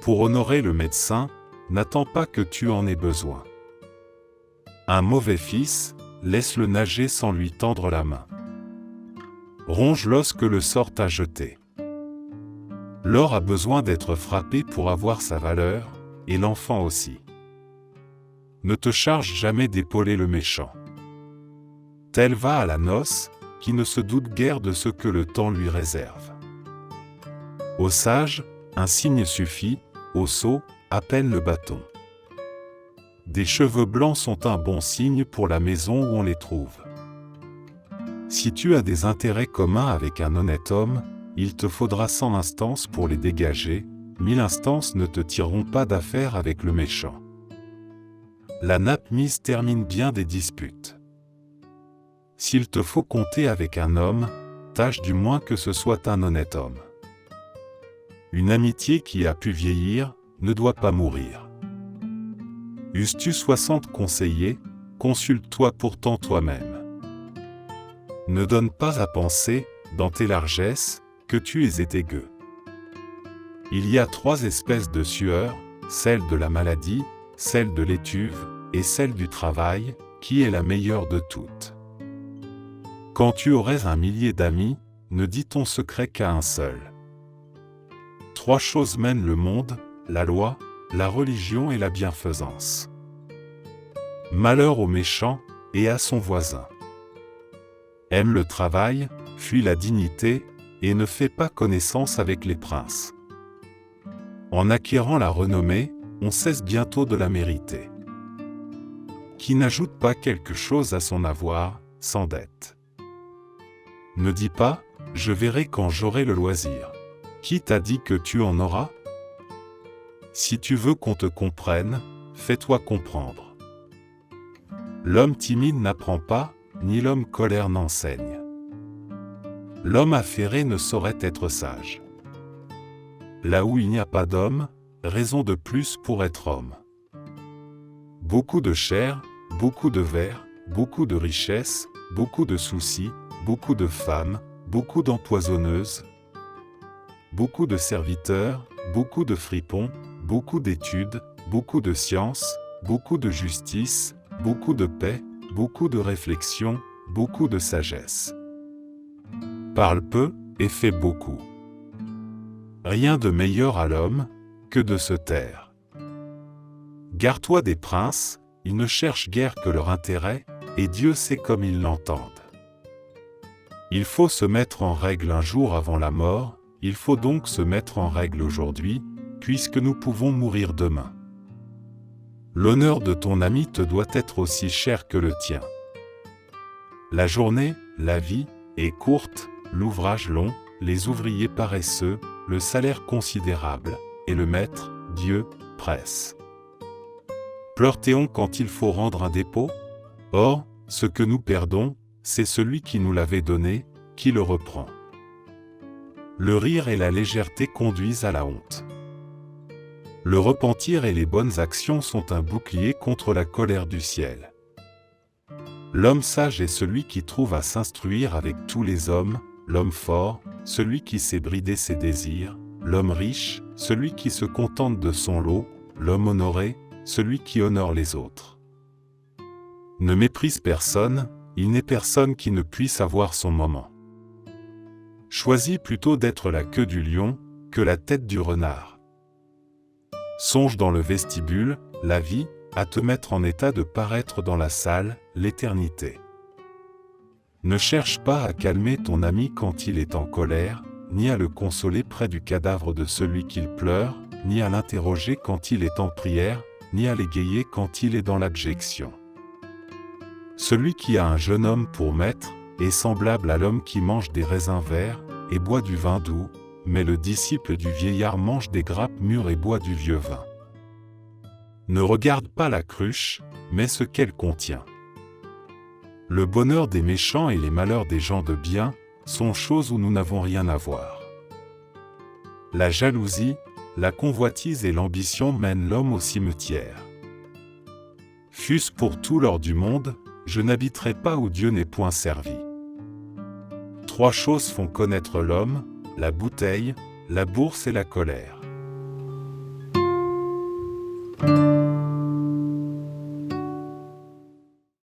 Pour honorer le médecin, n'attends pas que tu en aies besoin. Un mauvais fils, laisse-le nager sans lui tendre la main. Ronge l'os que le sort t'a jeté. L'or a besoin d'être frappé pour avoir sa valeur, et l'enfant aussi. Ne te charge jamais d'épauler le méchant. Tel va à la noce, qui ne se doute guère de ce que le temps lui réserve. Au sage, un signe suffit, au sot, à peine le bâton. Des cheveux blancs sont un bon signe pour la maison où on les trouve. Si tu as des intérêts communs avec un honnête homme, il te faudra 100 instances pour les dégager, 1000 instances ne te tireront pas d'affaire avec le méchant. La nappe mise termine bien des disputes. S'il te faut compter avec un homme, tâche du moins que ce soit un honnête homme. Une amitié qui a pu vieillir, ne doit pas mourir. Eusses-tu 60 conseillers, consulte-toi pourtant toi-même. Ne donne pas à penser, dans tes largesses, que tu es étégueux. Il y a 3 espèces de sueur, celle de la maladie, celle de l'étuve, et celle du travail, qui est la meilleure de toutes. Quand tu aurais 1 millier d'amis, ne dis ton secret qu'à un seul. 3 choses mènent le monde, la loi, la religion et la bienfaisance. Malheur au méchant, et à son voisin. Aime le travail, fuis la dignité, et ne fais pas connaissance avec les princes. En acquérant la renommée, on cesse bientôt de la mériter. Qui n'ajoute pas quelque chose à son avoir, s'endette. Ne dis pas, je verrai quand j'aurai le loisir. Qui t'a dit que tu en auras? Si tu veux qu'on te comprenne, fais-toi comprendre. L'homme timide n'apprend pas, ni l'homme colère n'enseigne. L'homme affairé ne saurait être sage. Là où il n'y a pas d'homme, raison de plus pour être homme. Beaucoup de chair, beaucoup de vers, beaucoup de richesses, beaucoup de soucis, beaucoup de femmes, beaucoup d'empoisonneuses, beaucoup de serviteurs, beaucoup de fripons, beaucoup d'études, beaucoup de science, beaucoup de justice, beaucoup de paix, beaucoup de réflexion, beaucoup de sagesse. Parle peu et fais beaucoup. Rien de meilleur à l'homme que de se taire. Garde-toi des princes, ils ne cherchent guère que leur intérêt, et Dieu sait comme ils l'entendent. Il faut se mettre en règle un jour avant la mort, il faut donc se mettre en règle aujourd'hui, puisque nous pouvons mourir demain. L'honneur de ton ami te doit être aussi cher que le tien. La journée, la vie, est courte, l'ouvrage long, les ouvriers paresseux, le salaire considérable, et le maître, Dieu, presse. Pleure-t-on quand il faut rendre un dépôt? Or, ce que nous perdons, c'est celui qui nous l'avait donné, qui le reprend. Le rire et la légèreté conduisent à la honte. Le repentir et les bonnes actions sont un bouclier contre la colère du ciel. L'homme sage est celui qui trouve à s'instruire avec tous les hommes, l'homme fort, celui qui sait brider ses désirs, l'homme riche, celui qui se contente de son lot, l'homme honoré, celui qui honore les autres. Ne méprise personne, il n'est personne qui ne puisse avoir son moment. Choisis plutôt d'être la queue du lion, que la tête du renard. Songe dans le vestibule, la vie, à te mettre en état de paraître dans la salle, l'éternité. Ne cherche pas à calmer ton ami quand il est en colère, ni à le consoler près du cadavre de celui qu'il pleure, ni à l'interroger quand il est en prière, ni à l'égayer quand il est dans l'abjection. Celui qui a un jeune homme pour maître, est semblable à l'homme qui mange des raisins verts, et boit du vin doux, mais le disciple du vieillard mange des grappes mûres et boit du vieux vin. Ne regarde pas la cruche, mais ce qu'elle contient. Le bonheur des méchants et les malheurs des gens de bien, sont choses où nous n'avons rien à voir. La jalousie, la convoitise et l'ambition mènent l'homme au cimetière. Fût-ce pour tout l'or du monde, je n'habiterai pas où Dieu n'est point servi. 3 choses font connaître l'homme, la bouteille, la bourse et la colère.